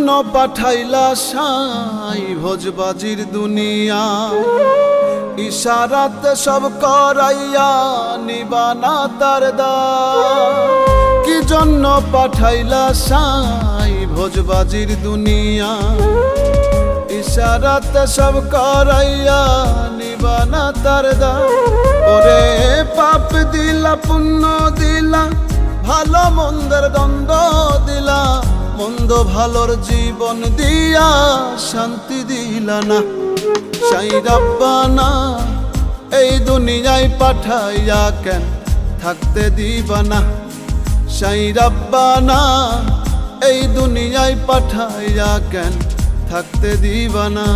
জন্য পাঠাইলা সাই ভোজবাজির দুনিয়া, ইশারাতে সব করাইয়া নিবানা তার দায়। কি জন্য পাঠাইলা সাই ভোজবাজির দুনিয়া, ইশারাতে সব করাইয়া নিবানা তার দায়। ওরে পাপ দিলা পুণ্য দিলা, ভালো মন্দের দ্বন্দ্ব দিলা, মন্দ ভালোর জীবন দিয়া শান্তি দিলা না। সাই রাব্বানা এই দুনিয়ায় পাঠাইয়া কেন থাকতে দিবা না। সাই রাব্বানা এই দুনিয়ায় পাঠাইয়া কেন থাকতে দিবা না।